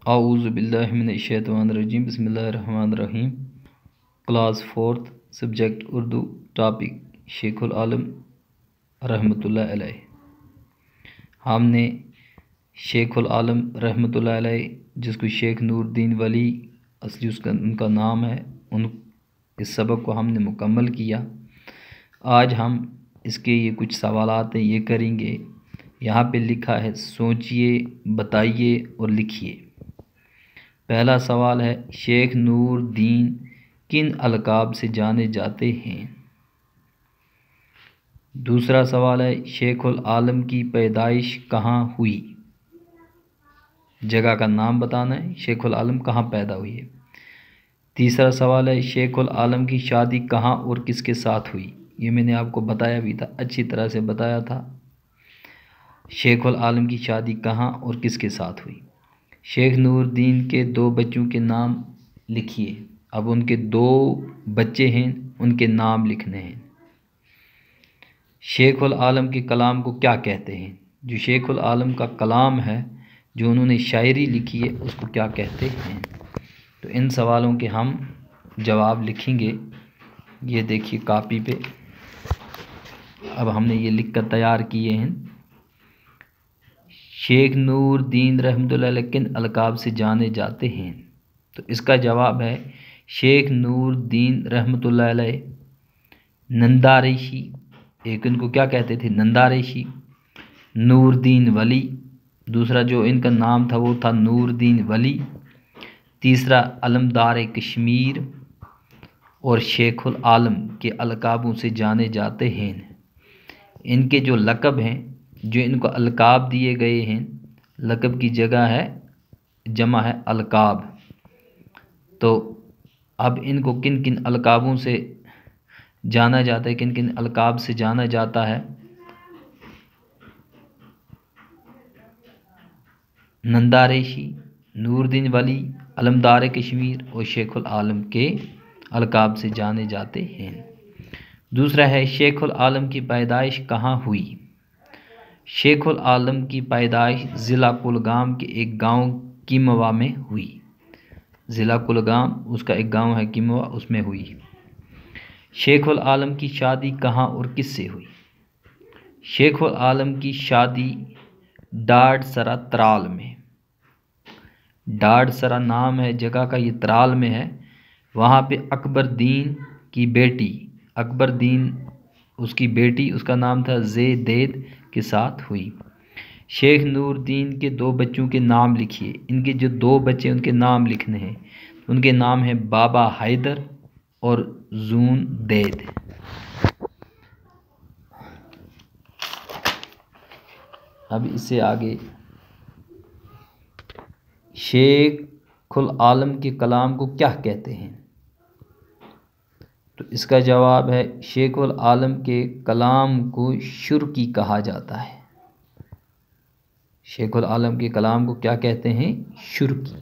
اعوذ باللہ من الشیطان الرجیم بسم اللہ الرحمن الرحیم۔ کلاس 4 سبجیکٹ اردو، ٹاپک شیخ العالم رحمۃ اللہ علیہ۔ ہم نے شیخ العالم رحمۃ اللہ علیہ، جس کو شیخ نور الدین ولی اصلی ان کا نام ہے، اس سبق کو ہم نے مکمل کیا۔ آج ہم اس کے یہ کچھ سوالات ہیں، یہ کریں گے۔ یہاں پہ لکھا ہے سوچئے، بتائیے اور لکھیے۔ پہلا سوال ہے شیخ نور الدین کن القاب سے جانے جاتے ہیں؟ دوسرا سوال ہے شیخ العالم کی پیدائش کہاں ہوئی؟ جگہ کا نام بتانا ہے، شیخ العالم کہاں پیدا ہوئی ہے۔ تیسرا سوال ہے شیخ العالم کی شادی کہاں اور کس کے ساتھ ہوئی؟ یہ میں نے آپ کو بتایا بھی تھا، اچھی طرح سے بتایا تھا۔ شیخ العالم کی شادی کہاں اور کس کے ساتھ ہوئی؟ شیخ نور الدین کے 2 بچوں کے نام لکھیے۔ اب ان کے 2 بچے ہیں، ان کے نام لکھنے ہیں۔ شیخ العالم کے کلام کو کیا کہتے ہیں؟ جو شیخ العالم کا کلام ہے، جو انہوں نے شاعری لکھی ہے، اس کو کیا کہتے ہیں؟ تو ان سوالوں کے ہم جواب لکھیں گے۔ یہ دیکھیے کاپی پہ، اب ہم نے یہ لکھ کر تیار کیے ہیں۔ شیخ نور الدین رحمۃ اللہ علیہ کن القاب سے جانے جاتے ہیں؟ تو اس کا جواب ہے شیخ نور الدین رحمۃ اللہ علیہ ننداریشی، ایک ان کو کیا کہتے تھے؟ ننداریشی۔ نور الدین ولی، دوسرا جو ان کا نام تھا وہ تھا نور الدین ولی۔ تیسرا علمدار کشمیر، اور شیخ العالم کے القابوں سے جانے جاتے ہیں۔ ان کے جو لقب ہیں، جو ان کو القاب دیے گئے ہیں، لقب کی جگہ ہے، جمع ہے القاب۔ تو اب ان کو کن کن القابوں سے جانا جاتا ہے، کن کن القاب سے جانا جاتا ہے؟ ننداریشی، نور الدین ولی، علمدار کشمیر اور شیخ العالم کے القاب سے جانے جاتے ہیں۔ دوسرا ہے شیخ العالم کی پیدائش کہاں ہوئی؟ شیخ العالم کی پیدائش ضلع کلگام کے ایک گاؤں کیموا میں ہوئی۔ ضلع کلگام، اس کا ایک گاؤں ہے کیموا، اس میں ہوئی۔ شیخ العالم کی شادی کہاں اور کس سے ہوئی؟ شیخ العالم کی شادی ڈاڈ سرا ترال میں، ڈاڈ سرا نام ہے جگہ کا، یہ ترال میں ہے۔ وہاں پہ اکبر دین کی بیٹی، اکبر دین اس کی بیٹی، اس کا نام تھا زیدید، کے ساتھ ہوئی۔ شیخ نور الدین کے 2 بچوں کے نام لکھیے۔ ان کے جو 2 بچے، ان کے نام لکھنے ہیں۔ ان کے نام ہیں بابا حیدر اور زون دید۔ اب اس سے آگے شیخ العالم کے کلام کو کیا کہتے ہیں؟ تو اس کا جواب ہے شیخ العالم کے کلام کو شرکی کہا جاتا ہے۔ شیخ العالم کے کلام کو کیا کہتے ہیں؟ شرکی۔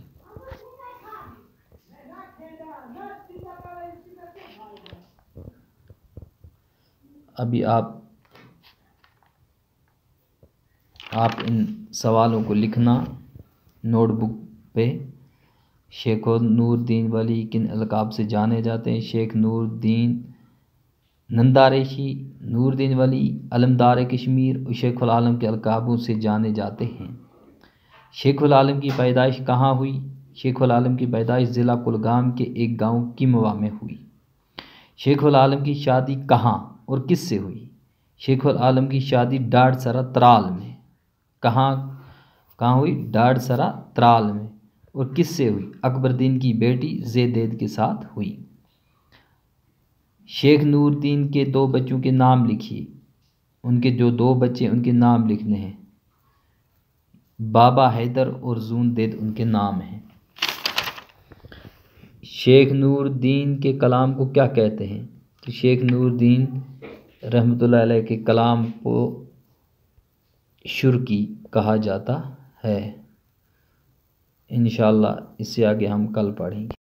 ابھی آپ ان سوالوں کو لکھنا نوٹ بک پہ۔ شیخ نور الدین ولی کن القاب سے جانے جاتے ہیں؟ شیخ نور الدین ننداریشی، نور الدین ولی، علمدار کشمیر اور شیخ العالم کے القابوں سے جانے جاتے ہیں۔ شیخ العالم کی پیدائش کہاں ہوئی؟ شیخ العالم کی پیدائش ضلع کلگام کے ایک گاؤں کیموا میں ہوئی۔ شیخ العالم کی شادی کہاں اور کس سے ہوئی؟ شیخ العالم کی شادی ڈاڈ سرا ترال میں، کہاں ہوئی؟ ڈاڈ سرا ترال میں۔ اور کس سے ہوئی؟ اکبر دین کی بیٹی زیدید کے ساتھ ہوئی۔ شیخ نور الدین کے 2 بچوں کے نام لکھیے۔ ان کے جو 2 بچے، ان کے نام لکھنے ہیں۔ بابا حیدر اور زون دید ان کے نام ہیں۔ شیخ نور الدین کے کلام کو کیا کہتے ہیں؟ تو شیخ نور الدین رحمۃ اللہ علیہ کے کلام کو شرکی کہا جاتا ہے۔ انشاءاللہ اس سے آگے ہم کل پڑھیں گے۔